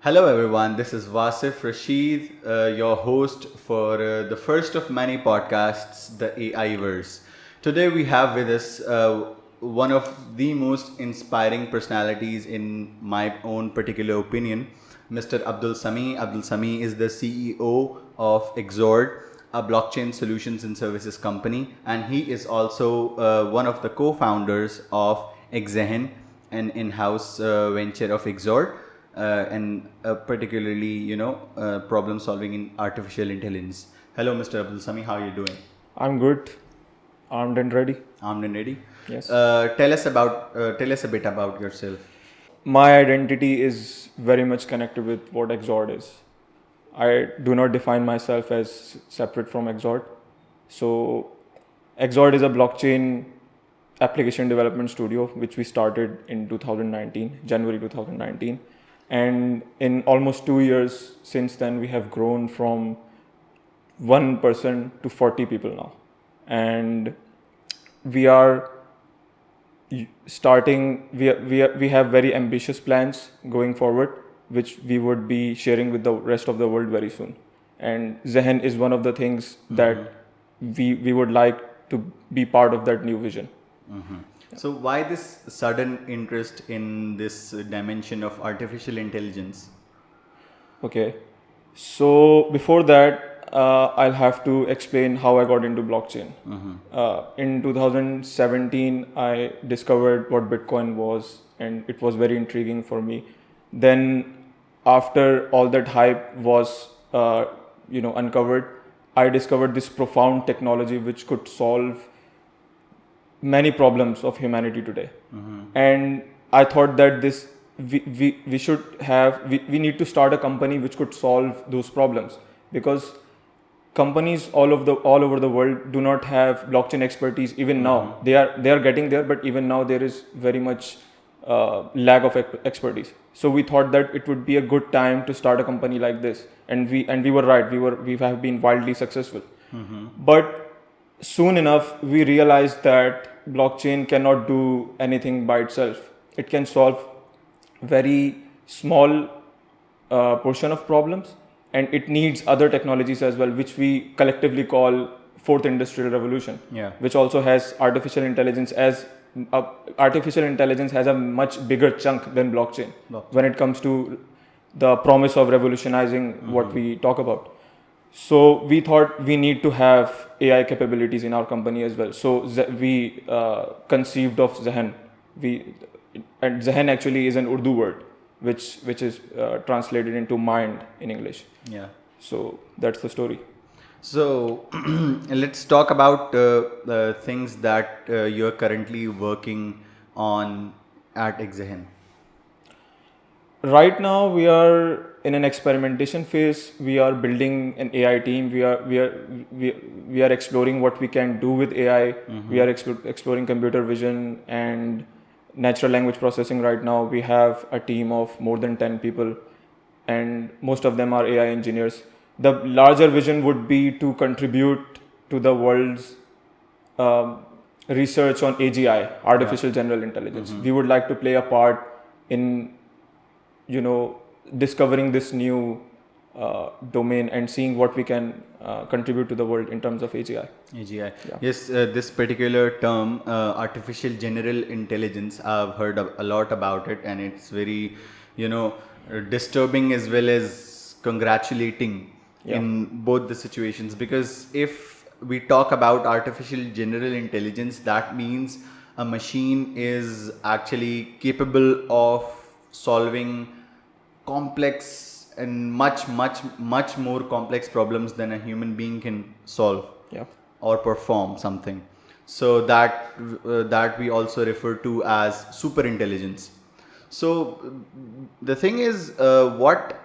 Hello everyone, this is Wasif Rashid, your host for the first of many podcasts, the AiVerse. Today we have with us one of the most inspiring personalities in my own particular opinion, Mr. Abdul Sami. Abdul Sami is the CEO of Xord, a blockchain solutions and services company, and he is also one of the co-founders of Xehen, an in-house venture of Xord, and particularly, problem solving in artificial intelligence. Hello, Mr. Abdul Sami, how are you doing? I'm good, armed and ready. Armed and ready. Yes. Tell us a bit about yourself. My identity is very much connected with what Xord is. I do not define myself as separate from Xord. So, Xord is a blockchain application development studio which we started in 2019, January 2019. And in almost 2 years since then, we have grown from one person to 40 people now. And we are starting, we have very ambitious plans going forward, which we would be sharing with the rest of the world very soon. And Xehen is one of the things that we would like to be part of that new vision. So why this sudden interest in this dimension of artificial intelligence? Okay. So before that, I'll have to explain how I got into blockchain. In 2017, I discovered what Bitcoin was, and it was very intriguing for me. Then, after all that hype was, uncovered, I discovered this profound technology which could solve many problems of humanity today. And I thought that we should have we need to start a company which could solve those problems, because companies all over the world do not have blockchain expertise even now. They are getting there, but even now there is very much lack of expertise. So we thought that it would be a good time to start a company like this, and we were right. We have been wildly successful. But soon enough, we realized that blockchain cannot do anything by itself. It can solve very small portion of problems, and it needs other technologies as well, which we collectively call fourth industrial revolution. Yeah. Which also has artificial intelligence as artificial intelligence has a much bigger chunk than blockchain when it comes to the promise of revolutionizing what we talk about. So we thought we need to have AI capabilities in our company as well. So we conceived of Xehen. And Xehen actually is an Urdu word, which is translated into mind in English. Yeah. So that's the story. So let's talk about the things that you're currently working on at Xehen. Right now we are in an experimentation phase. We are building an AI team. We are exploring what we can do with AI. We are exploring computer vision and natural language processing. Right now we have a team of more than 10 people, and most of them are AI engineers. The larger vision would be to contribute to the world's research on AGI, artificial general intelligence. We would like to play a part in discovering this new domain and seeing what we can contribute to the world in terms of AGI. AGI. Yeah. Yes, this particular term, artificial general intelligence, I've heard a lot about it, and it's very, disturbing as well as congratulating in both the situations. Because if we talk about artificial general intelligence, that means a machine is actually capable of solving complex and much more complex problems than a human being can solve or perform something. So that we also refer to as superintelligence. So the thing is, what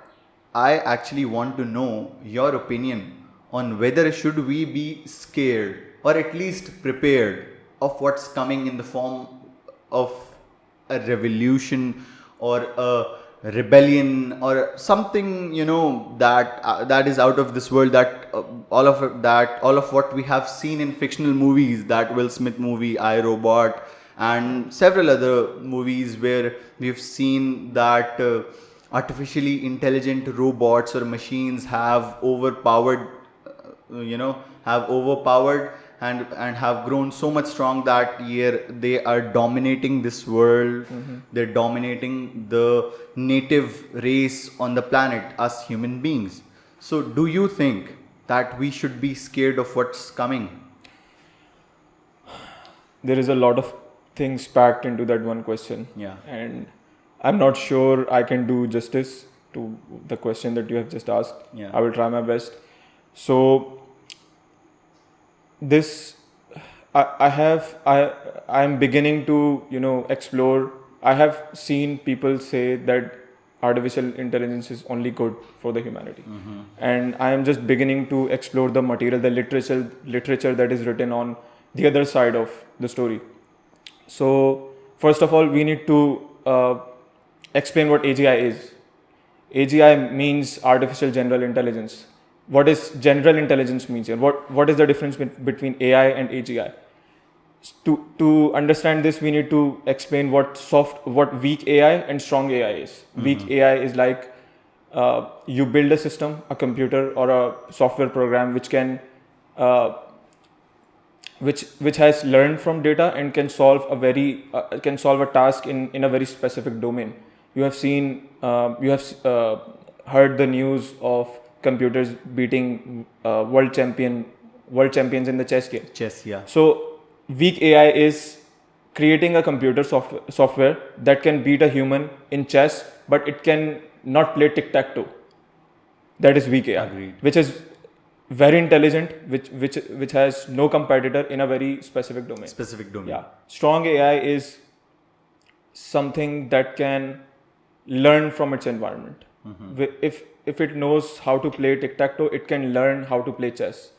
I actually want to know your opinion on whether should we be scared or at least prepared of what's coming in the form of a revolution or a rebellion or something, that is out of this world, that all of what we have seen in fictional movies, that Will Smith movie I, Robot, and several other movies where we've seen that artificially intelligent robots or machines have overpowered, have overpowered and have grown so much strong that they are dominating this world. They're dominating the native race on the planet, us human beings. So do you think that we should be scared of what's coming? There is a lot of things packed into that one question. Yeah. And I'm not sure I can do justice to the question that you have just asked. Yeah. I will try my best. So this I'm beginning to explore. I have seen people say that artificial intelligence is only good for the humanity, and I am just beginning to explore the material, the literature that is written on the other side of the story. So first of all, we need to explain what AGI is. AGI means artificial general intelligence. What is general intelligence means here? What is the difference between AI and AGI? To understand this, we need to explain what weak AI and strong AI is. Weak AI is like you build a system, a computer or a software program which can which has learned from data and can solve a task in a very specific domain. You have seen you have heard the news of computers beating world champions in the chess game. Chess, yeah. So weak AI is creating a computer software that can beat a human in chess, but it can not play tic-tac-toe. That is weak AI. Agreed. Which is very intelligent, which has no competitor in a very specific domain. Yeah. Strong AI is something that can learn from its environment. If it knows how to play tic-tac-toe, it can learn how to play chess.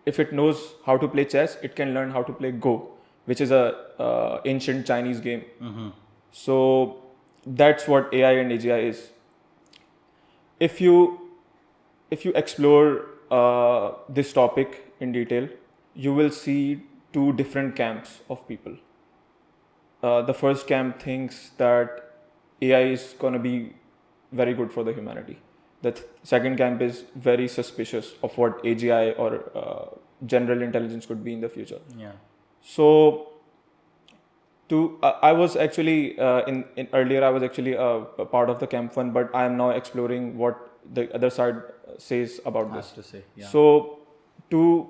If it knows how to play chess, it can learn how to play Go, which is a ancient Chinese game. So that's what AI and AGI is. If you explore this topic in detail, you will see two different camps of people. The first camp thinks that AI is going to be very good for the humanity. The second camp is very suspicious of what AGI or general intelligence could be in the future. Yeah. So, I was actually in earlier I was actually a part of the camp one, but I am now exploring what the other side says about this. To say, yeah. So, to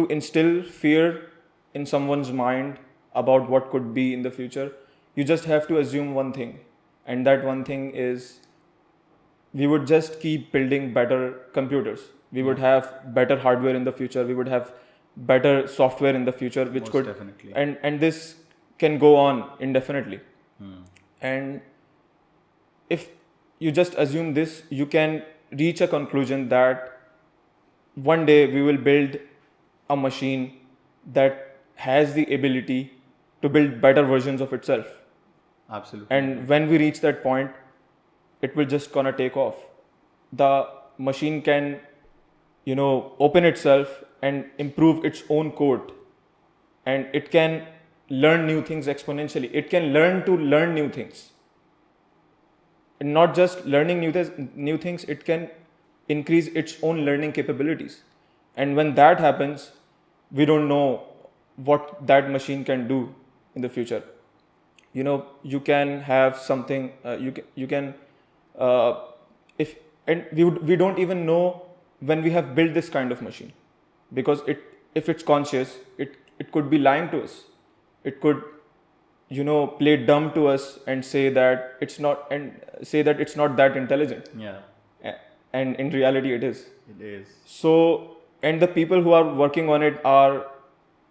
instill fear in someone's mind about what could be in the future, you just have to assume one thing, and that one thing is we would just keep building better computers. We would have better hardware in the future. We would have better software in the future, which Most could definitely. And this can go on indefinitely. And if you just assume this, you can reach a conclusion that one day we will build a machine that has the ability to build better versions of itself. Absolutely. And when we reach that point, it will just gonna take off. The machine can, open itself and improve its own code. And it can learn new things exponentially. It can learn to learn new things. And not just learning new things, it can increase its own learning capabilities. And when that happens, we don't know what that machine can do in the future. You can have something, you can if and we don't even know when we have built this kind of machine, because if it's conscious, it could be lying to us. It could play dumb to us and say that it's not that intelligent. Yeah. And in reality it is. It is. So, and the people who are working on it are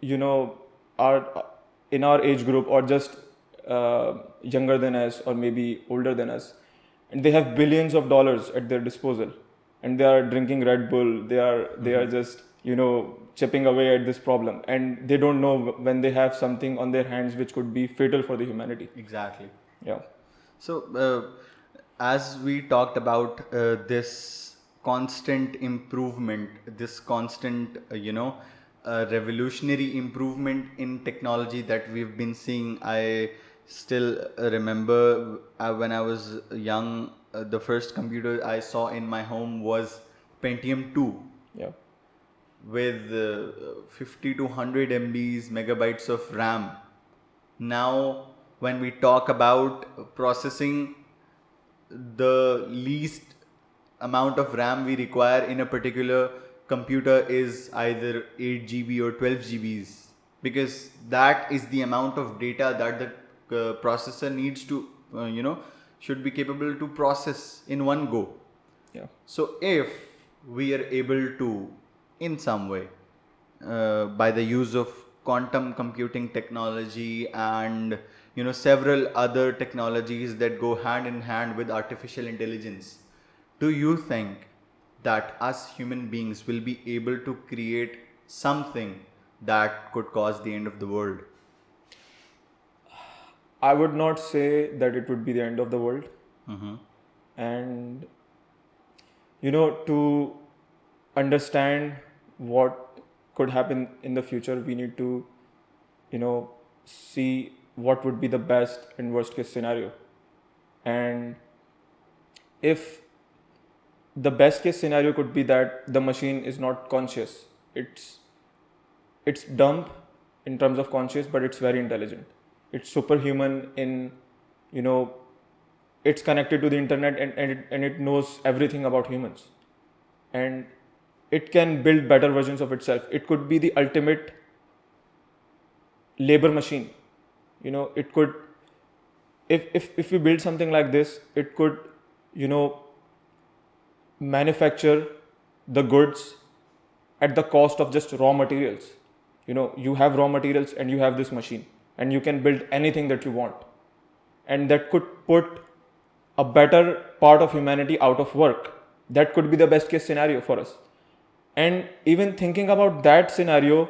in our age group, or just younger than us, or maybe older than us, and they have billions of dollars at their disposal, and they are drinking Red Bull. They are just chipping away at this problem, and they don't know when they have something on their hands which could be fatal for the humanity. Exactly. Yeah. So, as we talked about this constant improvement, this constant, revolutionary improvement in technology that we've been seeing, I still remember when I was young, the first computer I saw in my home was Pentium 2 Yeah. with 50 to 100 MBs megabytes of RAM. Now, when we talk about processing, the least amount of RAM we require in a particular computer is either 8 GB or 12 GBs, because that is the amount of data that the processor needs to, should be capable to process in one go. Yeah. So if we are able to, in some way, by the use of quantum computing technology and several other technologies that go hand in hand with artificial intelligence, do you think that us human beings will be able to create something that could cause the end of the world? I would not say that it would be the end of the world. Mm-hmm. And to understand what could happen in the future, we need to see what would be the best and worst case scenario. And if the best case scenario could be that the machine is not conscious, it's dumb in terms of conscious, but it's very intelligent. It's superhuman in, it's connected to the internet, and it knows everything about humans. And it can build better versions of itself. It could be the ultimate labor machine. It could, if we build something like this, it could, manufacture the goods at the cost of just raw materials. You have raw materials and you have this machine, and you can build anything that you want. And that could put a better part of humanity out of work. That could be the best case scenario for us. And even thinking about that scenario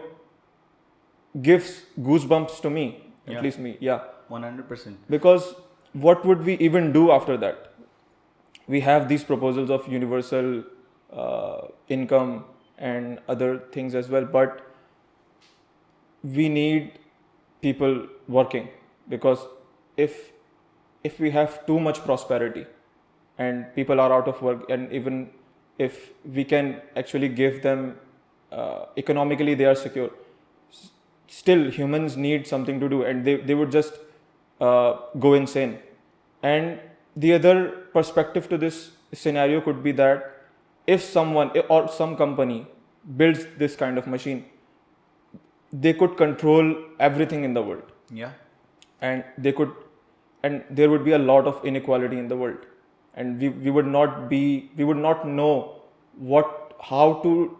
gives goosebumps to me, Yeah. at least me. Yeah. 100%. Because what would we even do after that? We have these proposals of universal income and other things as well, but we need people working, because if we have too much prosperity and people are out of work, and even if we can actually give them economically they are secure, still humans need something to do, and they would just go insane. And the other perspective to this scenario could be that if someone or some company builds this kind of machine, they could control everything in the world, Yeah. and there would be a lot of inequality in the world, and we would not know how to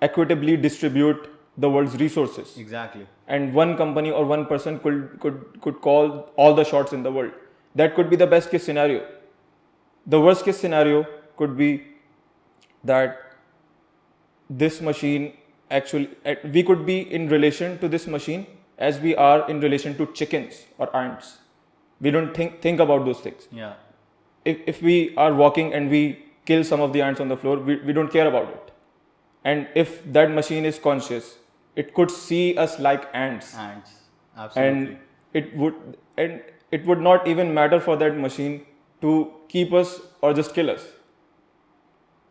equitably distribute the world's resources. Exactly. And one company or one person could call all the shots in the world. That could be the best case scenario. The worst case scenario could be that this machine actually, we could be in relation to this machine as we are in relation to chickens or ants. We don't think about those things. Yeah. If we are walking and we kill some of the ants on the floor, we don't care about it. And if that machine is conscious, it could see us like ants. Ants. Absolutely. And it would not even matter for that machine to keep us or just kill us.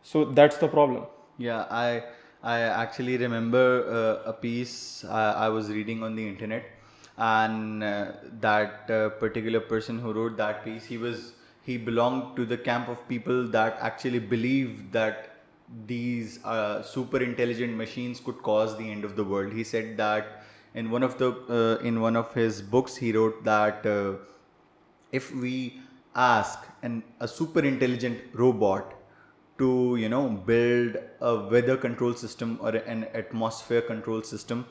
So that's the problem. Yeah, I actually remember a piece I was reading on the internet, and that particular person who wrote that piece, he belonged to the camp of people that actually believed that these super intelligent machines could cause the end of the world. He said that in one of his books, he wrote that if we ask a super intelligent robot to build a weather control system or an atmosphere control system,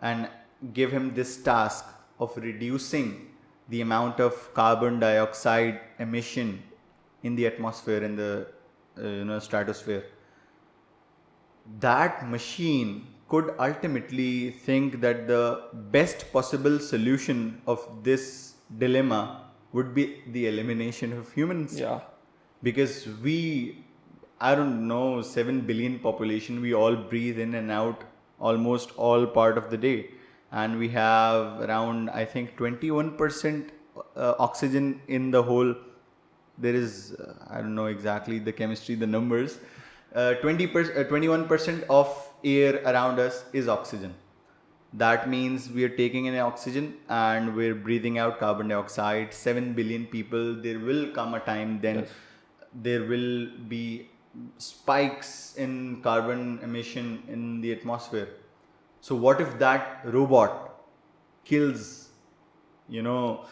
and give him this task of reducing the amount of carbon dioxide emission in the atmosphere, in the stratosphere, that machine could ultimately think that the best possible solution of this dilemma would be the elimination of humans. Yeah. Because I don't know, 7 billion population, we all breathe in and out almost all part of the day. And we have around, I think, 21% oxygen in the whole there is, I don't know exactly the chemistry, the numbers. 21% of air around us is oxygen. That means we are taking in oxygen and we're breathing out carbon dioxide. 7 billion people. There will come a time then Yes. there will be spikes in carbon emission in the atmosphere. So what if that robot kills, you know,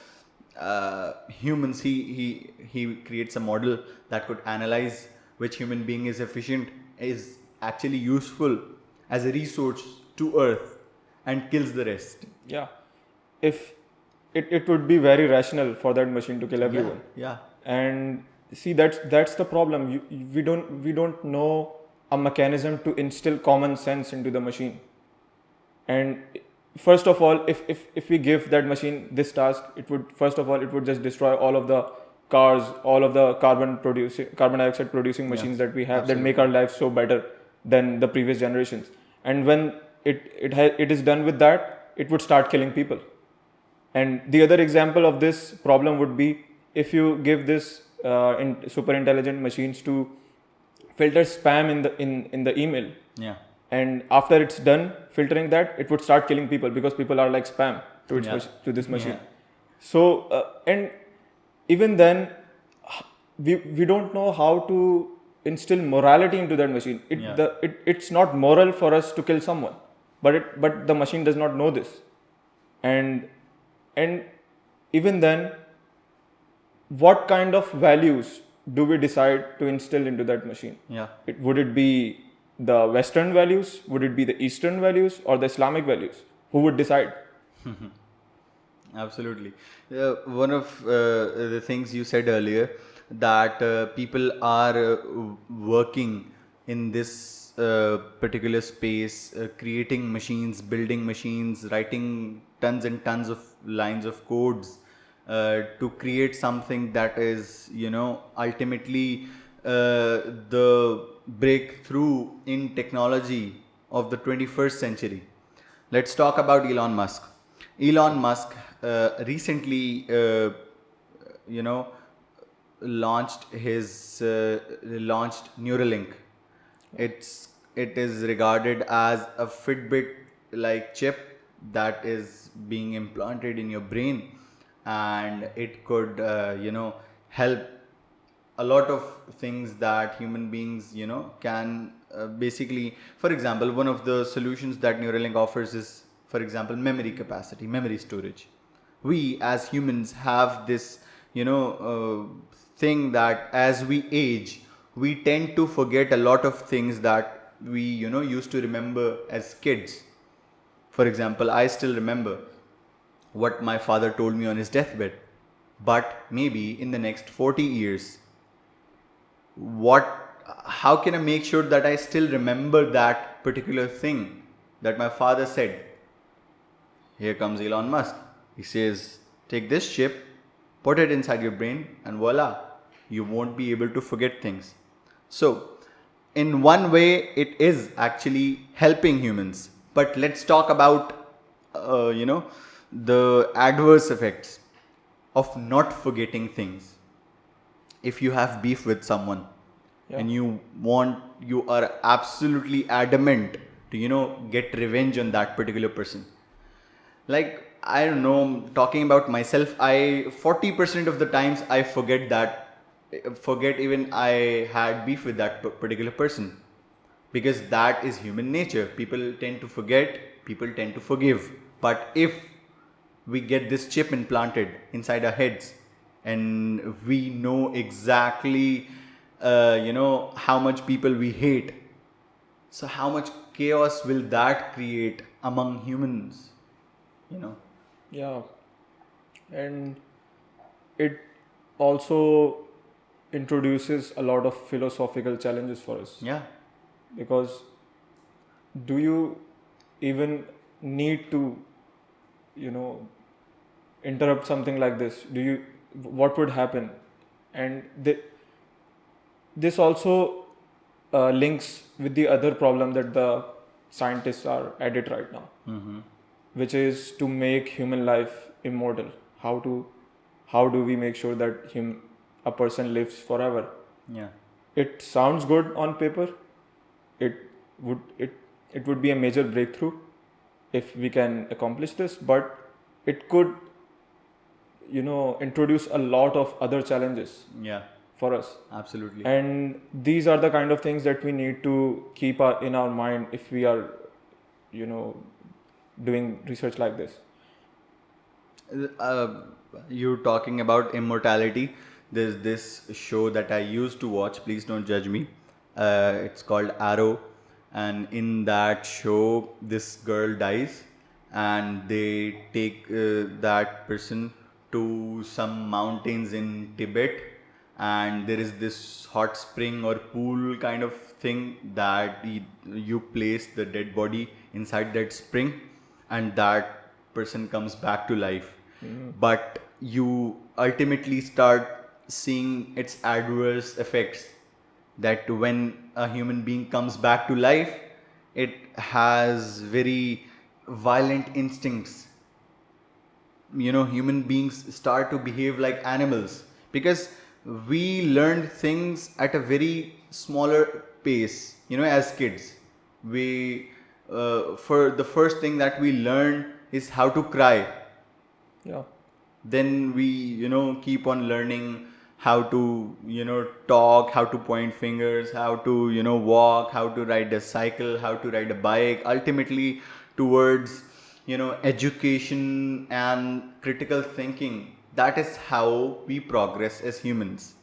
humans? He creates a model that could analyze which human being is efficient, is actually useful as a resource to Earth, and kills the rest. Yeah. If it would be very rational for that machine to kill Yeah, everyone. yeah, And see, that's the problem. We don't know a mechanism to instill common sense into the machine. And first of all, if we give that machine this task, it would, first of all, it would just destroy all of the cars, all of the carbon dioxide producing yeah, machines that we have, that make absolutely. our lives so better than the previous generations. And when it is done with that, it would start killing people. And the other example of this problem would be if you give this super intelligent machines to filter spam in the email, Yeah, and after it's done filtering that, it would start killing people because people are like spam to yeah, to this machine. yeah, So and even then, we don't know how to instill morality into that machine. yeah. It's not moral for us to kill someone, but the machine does not know this. And and even then, what kind of values do we decide to instill into that machine? Yeah. Would it be the Western values? Would it be the Eastern values or the Islamic values? Who would decide? Absolutely. One of the things you said earlier, that people are working in this particular space, creating machines, building machines, writing tons and tons of lines of codes to create something that is, ultimately the breakthrough in technology of the 21st century. Let's talk about Elon Musk. Elon Musk recently, you know, launched Neuralink. It is regarded as a Fitbit like chip that is being implanted in your brain, and it could help a lot of things that human beings can basically. For example, one of the solutions that Neuralink offers is, for example, memory capacity, memory storage. We as humans have this thing that as we age, we tend to forget a lot of things that we used to remember as kids. For example, I still remember what my father told me on his deathbed, but maybe in the next 40 years, what how can I make sure that I still remember that particular thing that my father said? Here comes Elon Musk. He says, take this chip, put it inside your brain, and voila, you won't be able to forget things. So, in one way, it is actually helping humans. But let's talk about, the adverse effects of not forgetting things. If you have beef with someone Yeah. and you are absolutely adamant to get revenge on that particular person, like, I don't know, talking about myself, I 40% of the times I forget even I had beef with that particular person, because that is human nature. People tend to forget, people tend to forgive. But if we get this chip implanted inside our heads and we know exactly how much people we hate, so how much chaos will that create among humans, you know Yeah. And it also introduces a lot of philosophical challenges for us, yeah, because do you even need to, you know, interrupt something like this? What would happen? And this also links with the other problem that the scientists are at it right now, which is to make human life immortal. How do we make sure that a person lives forever. Yeah. It sounds good on paper. It would it it would be a major breakthrough if we can accomplish this, but it could, introduce a lot of other challenges Yeah. for us. Absolutely. And these are the kind of things that we need to keep in our mind if we are, doing research like this. uh, you talking about immortality. There's this show that I used to watch. Please don't judge me. It's called Arrow, and in that show, this girl dies, and they take that person to some mountains in Tibet, and there is this hot spring or pool kind of thing that you place the dead body inside that spring, and that person comes back to life. But you ultimately start seeing its adverse effects, that when a human being comes back to life, it has very violent instincts. Human beings start to behave like animals, because we learned things at a very smaller pace. As kids, we for the first thing that we learn is how to cry. Yeah. Then we keep on learning how to talk, how to point fingers, how to walk, how to ride a cycle, how to ride a bike, ultimately towards education and critical thinking. That is how we progress as humans.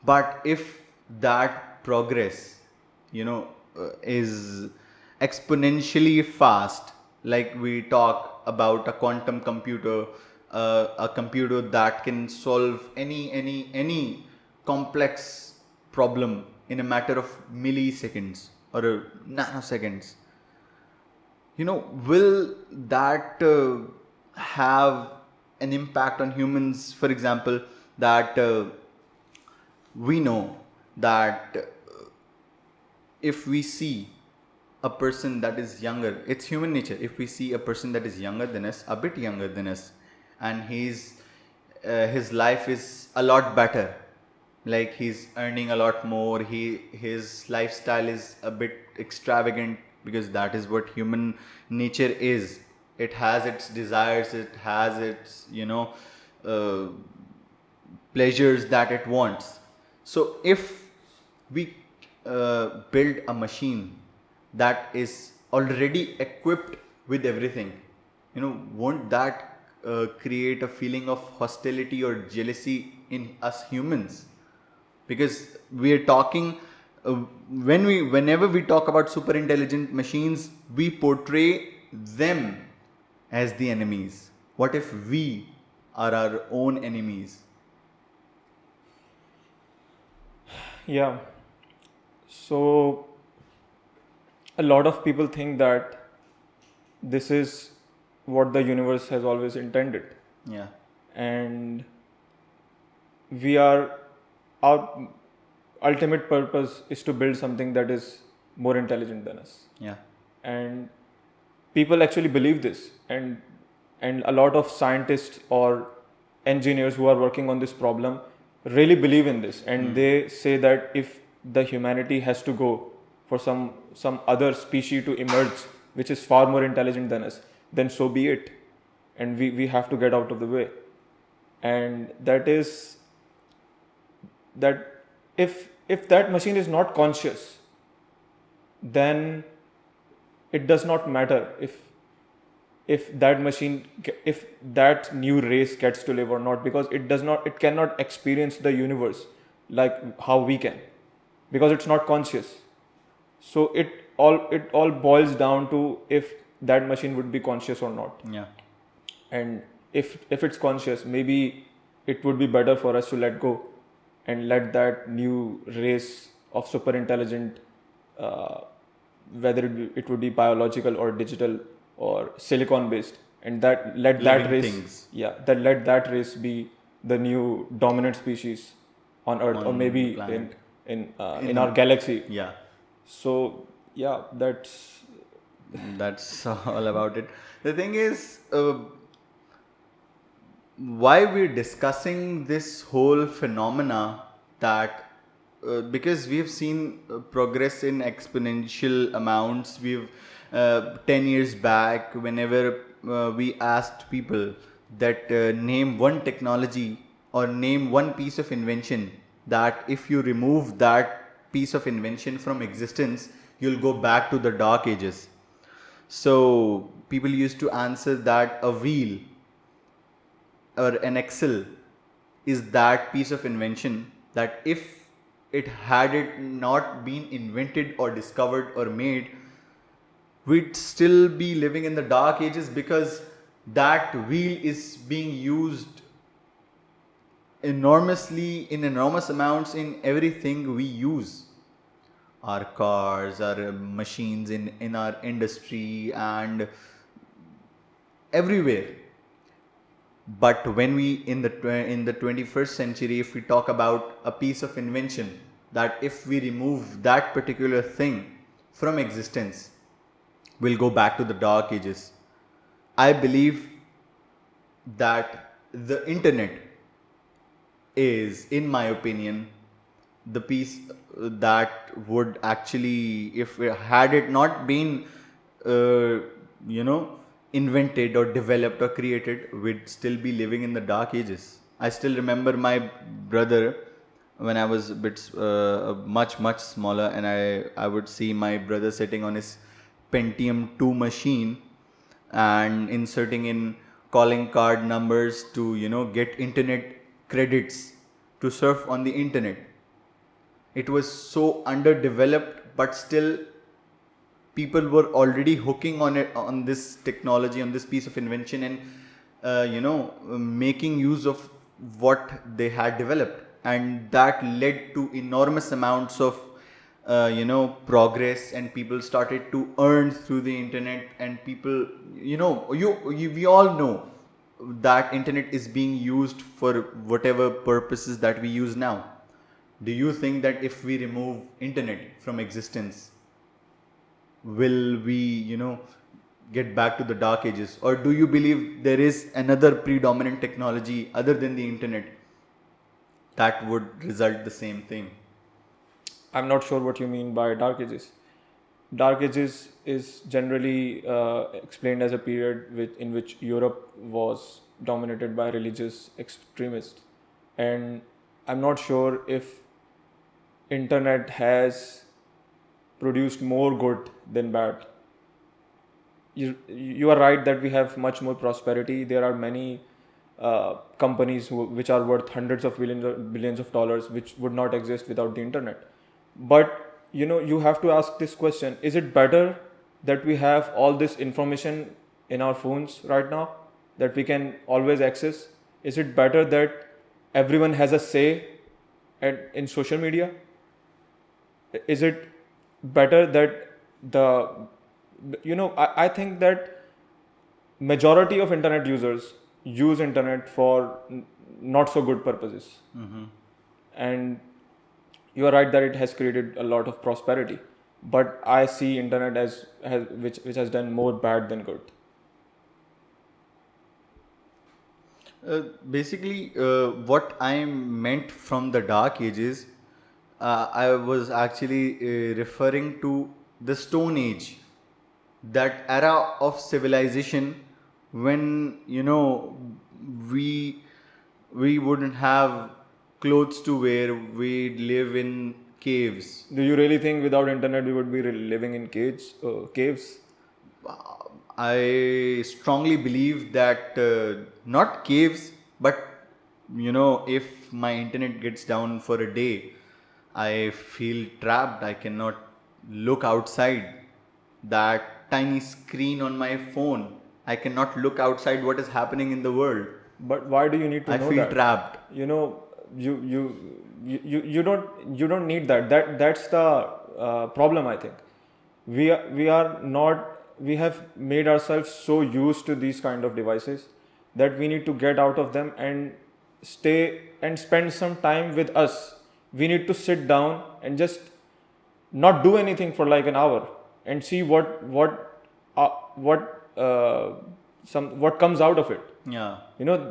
But if that progress is exponentially fast, like we talk about a quantum computer, a computer that can solve any complex problem in a matter of milliseconds or nanoseconds, will that have an impact on humans? For example, that we know that if we see a person that is younger, it's human nature. If we see a person that is younger than us, a bit younger than us, and his life is a lot better, like he's earning a lot more, his lifestyle is a bit extravagant, because that is what human nature is. It has its desires, it has its uh, pleasures that it wants. So if we build a machine that is already equipped with everything, won't that create a feeling of hostility or jealousy in us humans? Because we are talking, uh, whenever we talk about super intelligent machines, we portray them as the enemies. What if we are our own enemies? Yeah. So a lot of people think that this is what the universe has always intended, Yeah. and we are our ultimate purpose is to build something that is more intelligent than us. Yeah. And people actually believe this, and a lot of scientists or engineers who are working on this problem really believe in this, and they say that if the humanity has to go for some other species to emerge which is far more intelligent than us, then so be it, and we have to get out of the way. And that is that if that machine is not conscious, then it does not matter if that machine, if that new race gets to live or not, because it cannot experience the universe like how we can, because it's not conscious. So it all boils down to if that machine would be conscious or not. Yeah. And if it's conscious, maybe it would be better for us to let go and let that new race of super intelligent, uh, whether it would be biological or digital or silicon based, and that let that Living race, things let that race be the new dominant species on earth, or on the maybe in planet. in our galaxy. Yeah. So yeah, That's all about it. The thing is, why we're discussing this whole phenomena, that because we've seen progress in exponential amounts. We've 10 years back, whenever we asked people that name one technology or name one piece of invention, that if you remove that piece of invention from existence, you'll go back to the dark ages. So people used to answer that a wheel or an Excel is that piece of invention that if it had it not been invented or discovered or made, we'd still be living in the dark ages, because that wheel is being used enormously in enormous amounts in everything we use, our cars, our machines, in our industry, and everywhere. But when we in the 21st century, if we talk about a piece of invention, that if we remove that particular thing from existence, we'll go back to the dark ages. I believe that the internet is, in my opinion, the piece that would actually, if it had it not been uh, you know invented or developed or created, we'd still be living in the dark ages. I still remember my brother when I was a bit much smaller, and I would see my brother sitting on his Pentium 2 machine and inserting in calling card numbers to get internet credits to surf on the internet. It was so underdeveloped, but still people were already hooking on it, on this technology, on this piece of invention, and making use of what they had developed, and that led to enormous amounts of progress, and people started to earn through the internet. And people, we all know that internet is being used for whatever purposes that we use now. Do you think that if we remove internet from existence, will we get back to the dark ages, or do you believe there is another predominant technology other than the internet that would result the same thing? I'm not sure what you mean by dark ages. Dark ages is generally explained as a period in which Europe was dominated by religious extremists, and I'm not sure if internet has produced more good than bad. You are right that we have much more prosperity. There are many companies which are worth hundreds of billions of dollars, which would not exist without the internet. But you have to ask this question: is it better that we have all this information in our phones right now that we can always access? Is it better that everyone has a say in social media? Is it better that the I think that majority of internet users use internet for not so good purposes. And you are right that it has created a lot of prosperity, but I see internet as which has done more bad than good. Basically, what I meant from the dark ages, I was actually referring to the Stone Age, that era of civilization, when we we wouldn't have clothes to wear, we'd live in caves. Do you really think without internet we would be living in caves? I strongly believe that not caves, but if my internet gets down for a day, I feel trapped. I cannot look outside that tiny screen on my phone. I cannot look outside what is happening in the world. But why do you need to I know feel that? trapped. You you don't need that. That's the problem. I think we are not, we have made ourselves so used to these kind of devices that we need to get out of them and stay and spend some time with us. We need to sit down and just not do anything for like an hour and see what what comes out of it. Yeah.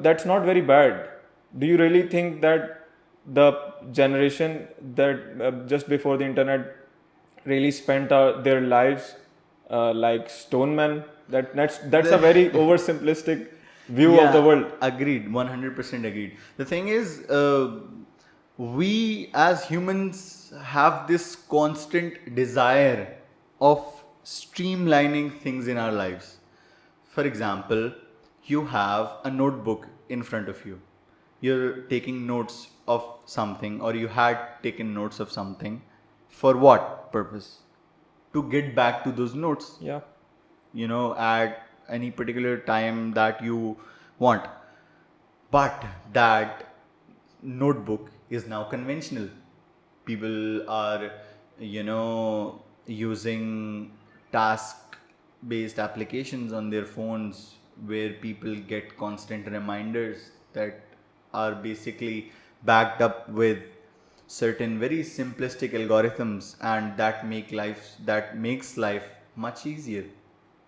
That's not very bad. Do you really think that the generation that just before the internet really spent their lives like stone men? That's a very oversimplistic view of the Yeah, world. agreed. 100% agreed. The thing is, we as humans have this constant desire of streamlining things in our lives. For example, you have a notebook in front of you. You're taking notes of something, or you had taken notes of something. For what purpose? To get back to those notes, Yeah. at any particular time that you want. But that notebook is now conventional. People are, using task based applications on their phones where people get constant reminders that are basically backed up with certain very simplistic algorithms, and that makes life much easier.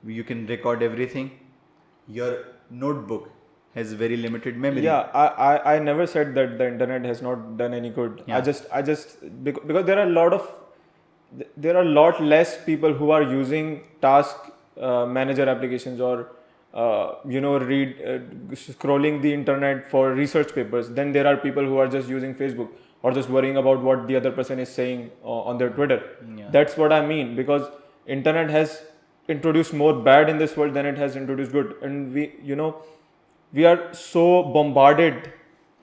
You can record everything. Your notebook has very limited memory. Yeah, I never said that the internet has not done any good. Yeah. Because there are a lot less people who are using task manager applications or scrolling the internet for research papers. Then there are people who are just using Facebook or just worrying about what the other person is saying on their Twitter. Yeah. That's what I mean, because internet has introduced more bad in this world than it has introduced good, and we are so bombarded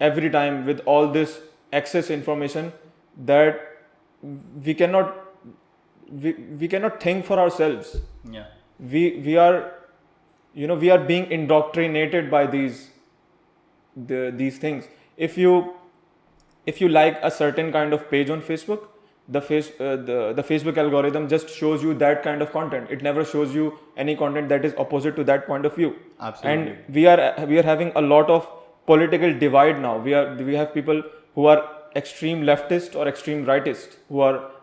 every time with all this excess information that we cannot we cannot think for ourselves. Yeah. We are we are being indoctrinated by these things. If you like a certain kind of page on Facebook, the Facebook algorithm just shows you that kind of content. It never shows you any content that is opposite to that point of view. Absolutely. And we are having a lot of political divide now. We have people who are extreme leftist or extreme rightist,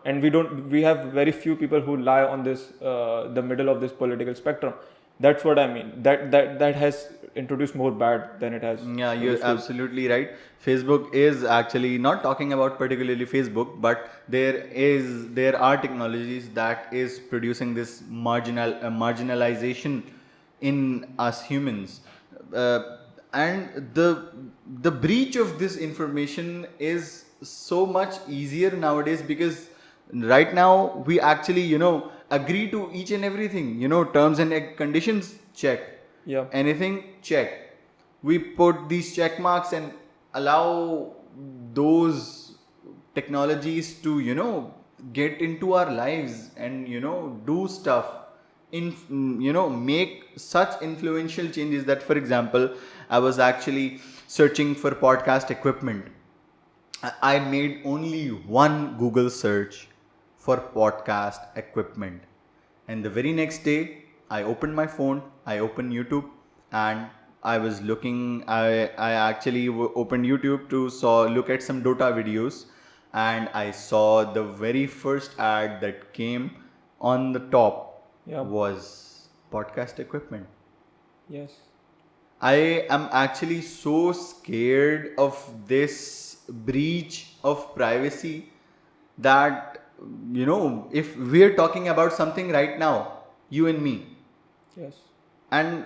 and we have very few people who lie on this the middle of this political spectrum. That's what I mean. That has introduced more bad than it has. Yeah, you're absolutely right. Facebook is actually not talking about particularly Facebook, but there are technologies that is producing this marginalization in us humans, and the breach of this information is so much easier nowadays, because right now we actually agree to each and everything. Terms and conditions, check. Yeah. Anything, check. We put these check marks and allow those technologies to get into our lives and do stuff in make such influential changes that, for example, I was actually searching for podcast equipment. I made only one Google search for podcast equipment, and the very next day I opened my phone, I opened YouTube, and I was looking. I actually opened YouTube to look at some Dota videos, and I saw the very first ad that came on the top Yeah. was podcast equipment. Yes. I am actually so scared of this breach of privacy that if we're talking about something right now, you and me, Yes. and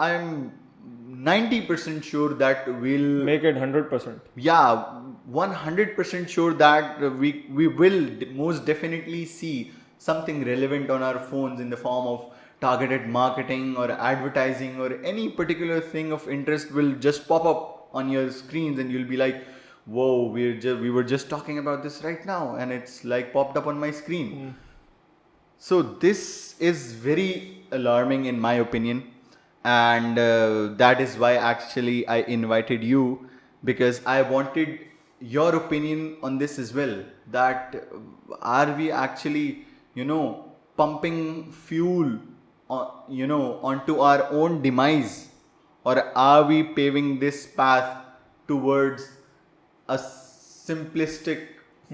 I'm 90% sure that we'll Make it 100%. yeah, 100% sure that we will most definitely see something relevant on our phones in the form of targeted marketing or advertising, or any particular thing of interest will just pop up on your screens, and you'll be like, whoa, we were just talking about this right now, and it's like popped up on my screen. So this is very alarming in my opinion, and that is why actually I invited you, because I wanted your opinion on this as well. That are we actually pumping fuel onto our own demise, or are we paving this path towards a simplistic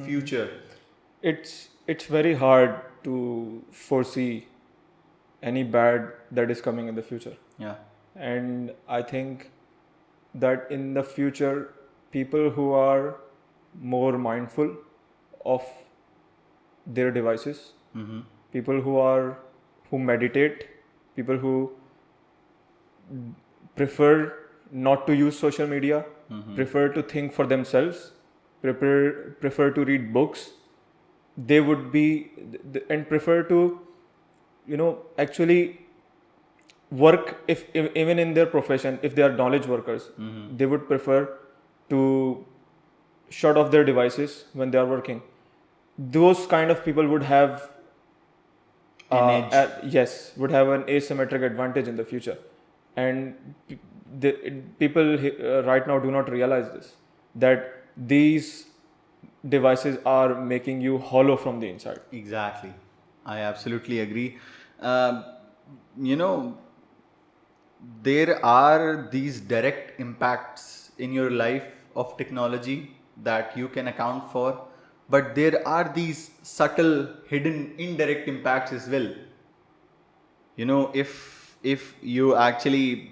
future? It's very hard to foresee any bad that is coming in the future. Yeah. and I think that in the future, people who are more mindful of their devices, people who meditate, people who prefer not to use social media, prefer to think for themselves, prefer to read books, they would be and prefer to actually work, if even in their profession, if they are knowledge workers, they would prefer to shut off their devices when they are working. Those kind of people would have An edge. yes, would have an asymmetric advantage in the future, and the people right now do not realize this, that these devices are making you hollow from the inside. Exactly. I absolutely agree. Um, you know, there are these direct impacts in your life of technology that you can account for, but there are these subtle, hidden, indirect impacts as well. If you actually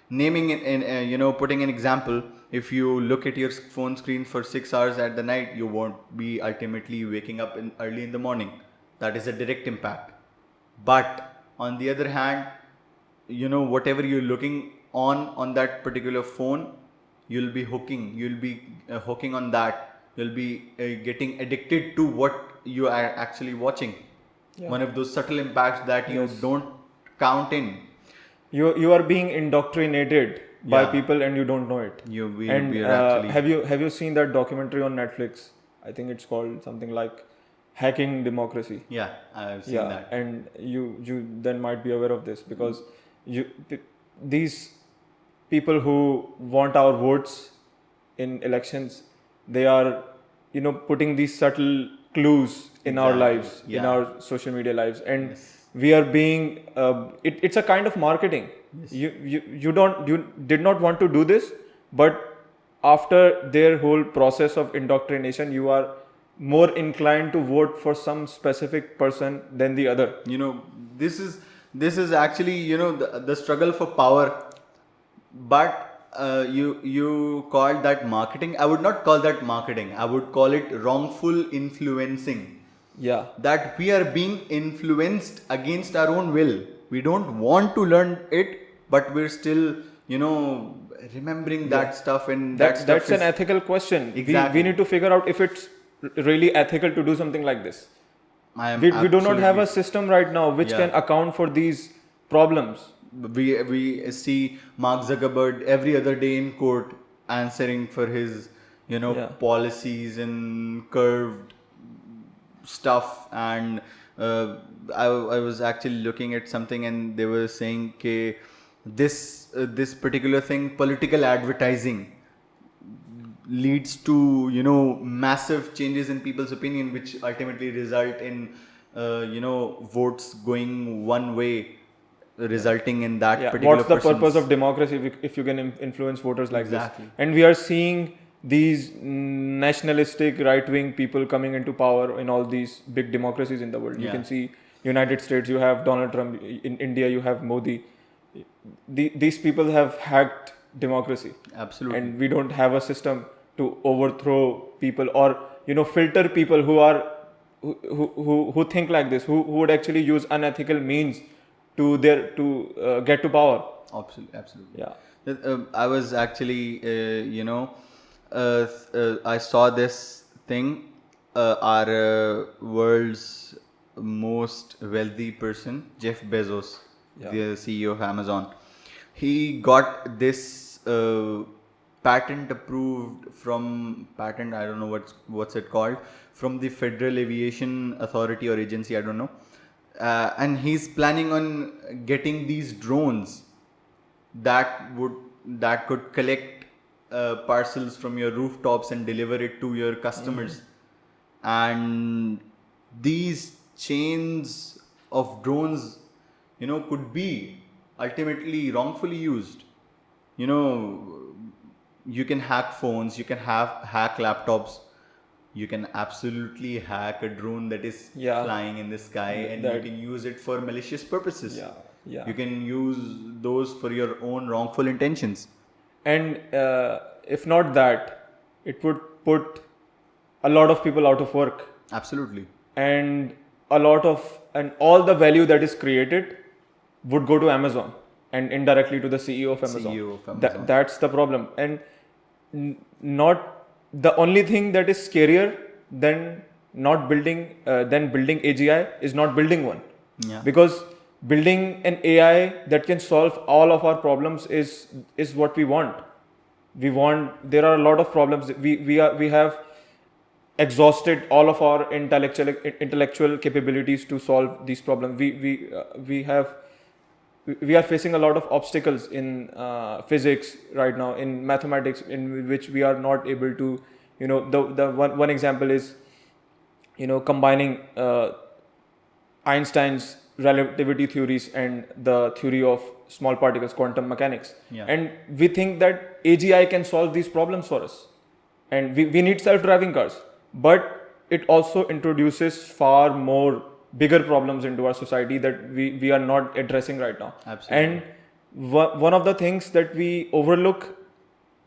naming it in putting an example, if you look at your phone screen for 6 hours at the night, you won't be ultimately waking up early in the morning. That is a direct impact. But on the other hand, whatever you're looking on that particular phone, you'll be hooking on that, you'll be getting addicted to what you are actually watching. Yeah. One of those subtle impacts that you Yes. don't count in. You are being indoctrinated by Yeah. people and you don't know it. And We are actually. have you seen that documentary on Netflix? I think it's called something like Hacking Democracy. Yeah, I've seen Yeah, that. and you then might be aware of this, because these people who want our votes in elections, they are putting these subtle clues in our Exactly, lives, in yeah. our social media lives, and Yes. we are being it's a kind of marketing. Yes. You did not want to do this, but after their whole process of indoctrination, you are more inclined to vote for some specific person than the other. This is actually the struggle for power. But you called that marketing. I would not call that marketing. I would call it wrongful influencing. Yeah. That we are being influenced against our own will. We don't want to learn it, but we're still remembering that stuff, and that stuff That's is an ethical question. Exactly. We need to figure out if it's really ethical to do something like this. I am We do not have absolutely. a system right now which Yeah. can account for these problems. We see Mark Zuckerberg every other day in court answering for his Yeah. policies and curved stuff. And I was actually looking at something, and they were saying that this particular thing, political advertising, leads to massive changes in people's opinion, which ultimately result in votes going one way, resulting in that Yeah. particular What's the purpose person's. of democracy if you can influence voters like Exactly. this? And we are seeing these nationalistic right-wing people coming into power in all these big democracies in the world. You Yeah. can see United States, you have Donald Trump. In India, you have Modi. These people have hacked democracy. Absolutely. And we don't have a system to overthrow people, or filter people who are who think like this, who would actually use unethical means to get to power. Absolutely. Yeah. I was actually, I saw this thing. Our world's most wealthy person, Jeff Bezos, Yeah. the CEO of Amazon, he got this patent approved from patent. I don't know what's it called, from the Federal Aviation Authority or agency. I don't know. And he's planning on getting these drones that could collect parcels from your rooftops and deliver it to your customers. And these chains of drones could be ultimately wrongfully used. You can hack phones, you can hack laptops, you can absolutely hack a drone that is Yeah. flying in the sky, and you that- can use it for malicious purposes. Yeah. Yeah. You can use those for your own wrongful intentions. And if not that, it would put a lot of people out of work, Absolutely. and and all the value that is created would go to Amazon and indirectly to the CEO of Amazon. CEO of Amazon. That's the problem. And not the only thing that is scarier than not building than building AGI is not building one. Yeah. Because building an AI that can solve all of our problems is what we want. There are a lot of problems. We have exhausted all of our intellectual capabilities to solve these problems. We are facing a lot of obstacles in physics right now, in mathematics, in which we are not able to, the one example is, combining Einstein's relativity theories and the theory of small particles, quantum mechanics. Yeah. And we think that AGI can solve these problems for us. And we need self-driving cars. But it also introduces far more bigger problems into our society that we are not addressing right now. Absolutely. And one of the things that we overlook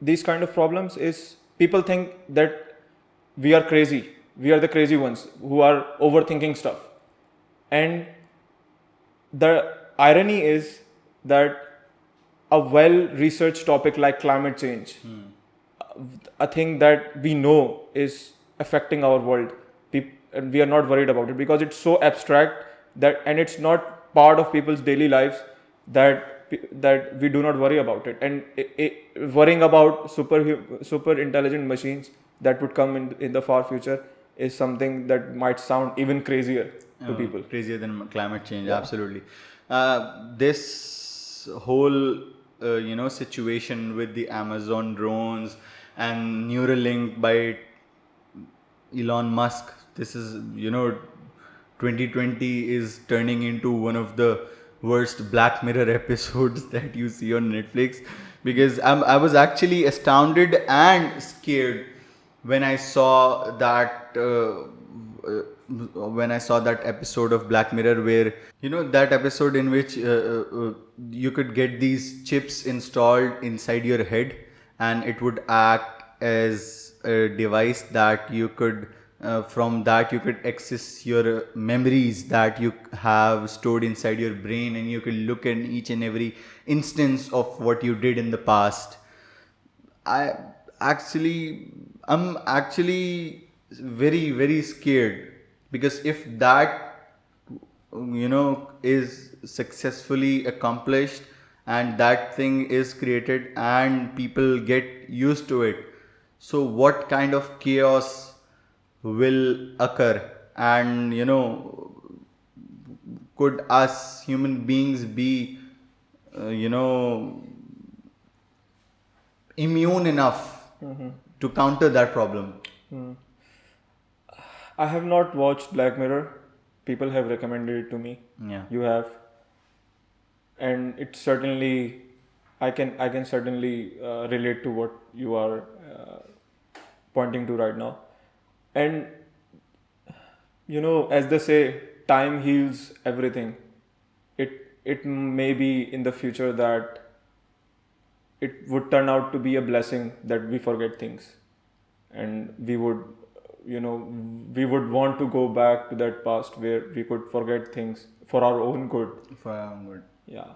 these kind of problems is people think that we are crazy. We are the crazy ones who are overthinking stuff. And the irony is that a well-researched topic like climate change, a thing that we know is affecting our world, and we are not worried about it because it's so abstract and it's not part of people's daily lives that we do not worry about it. And worrying about super intelligent machines that would come in the far future is something that might sound even crazier to people. Crazier than climate change. Yeah. Absolutely. This whole situation with the Amazon drones and Neuralink by Elon Musk. This is 2020 is turning into one of the worst Black Mirror episodes that you see on Netflix, because I was actually astounded and scared when I saw that episode of Black Mirror where that episode in which you could get these chips installed inside your head, and it would act as a device that you could from that you could access your memories that you have stored inside your brain, and you could look at each and every instance of what you did in the past. I I'm actually very, very scared, because if that is successfully accomplished and that thing is created and people get used to it, so what kind of chaos will occur? And could us human beings be immune enough to counter that problem? I have not watched Black Mirror. People have recommended it to me. Yeah. You have, and it's certainly, I can certainly relate to what you are pointing to right now. And as they say, time heals everything. It may be in the future that it would turn out to be a blessing that we forget things, and we would want to go back to that past where we could forget things for our own good. For our own good. Yeah,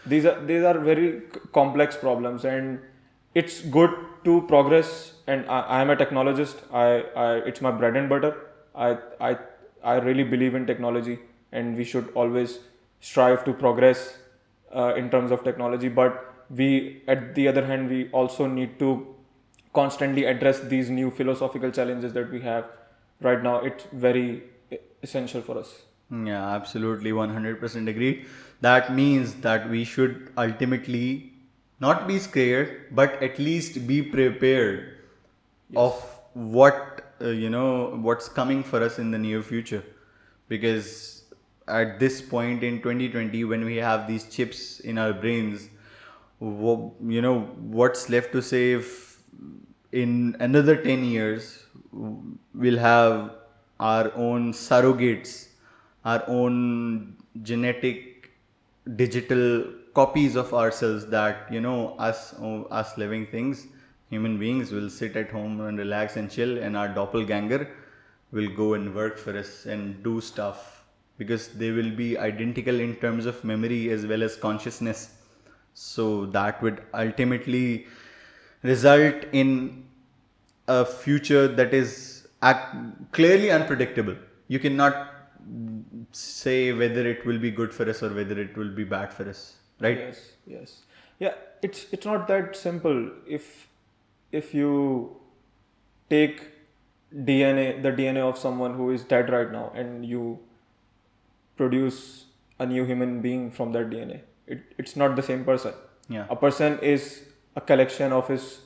these are very complex problems, and it's good to progress. And I am a technologist. It's my bread and butter. I really believe in technology, and we should always strive to progress in terms of technology. But at the other hand, we also need to constantly address these new philosophical challenges that we have right now. It's very essential for us. Yeah, absolutely, 100% agree. That means that we should ultimately not be scared, but at least be prepared of what's coming for us in the near future. Because at this point in 2020, when we have these chips in our brains, what's left to say if in another 10 years we'll have our own surrogates, our own genetic digital copies of ourselves that, us living things, human beings, will sit at home and relax and chill, and our doppelganger will go and work for us and do stuff, because they will be identical in terms of memory as well as consciousness. So that would ultimately result in a future that is clearly unpredictable. You cannot say whether it will be good for us or whether it will be bad for us, right? Yes, yes. Yeah, it's not that simple. If you take the DNA of someone who is dead right now, and you produce a new human being from that DNA, it's not the same person. Yeah. A person is a collection of his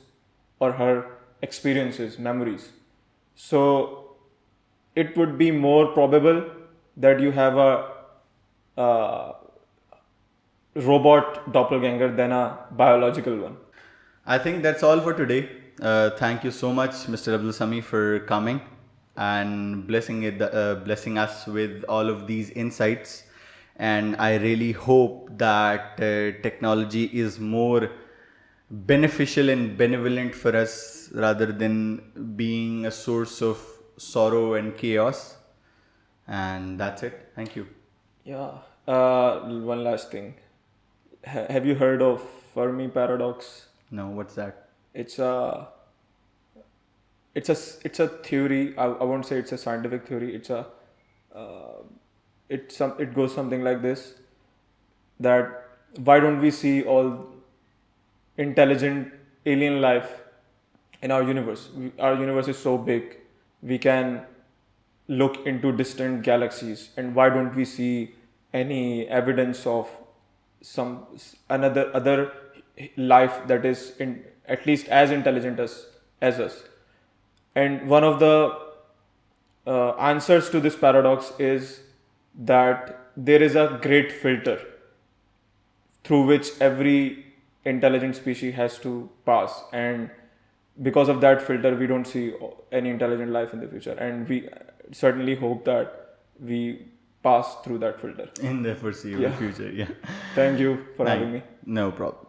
or her experiences, memories. So it would be more probable that you have a robot doppelganger than a biological one. I think that's all for today. Thank you so much, Mr. Abdul Sami, for coming and blessing us with all of these insights. And I really hope that technology is more beneficial and benevolent for us rather than being a source of sorrow and chaos. And that's it. Thank you. Yeah. One last thing. Have you heard of Fermi Paradox? No, what's that? It's a it's a theory. I won't say it's a scientific theory. Uh, it goes something like this: that why don't we see all intelligent alien life in our universe? Our universe is so big, we can look into distant galaxies, and why don't we see any evidence of some another other life that is in at least as intelligent as us? And one of the answers to this paradox is that there is a great filter through which every intelligent species has to pass, and because of that filter we don't see any intelligent life in the future, and we certainly hope that we pass through that filter. In the foreseeable Yeah. future, yeah. Thank you for having me. No problem.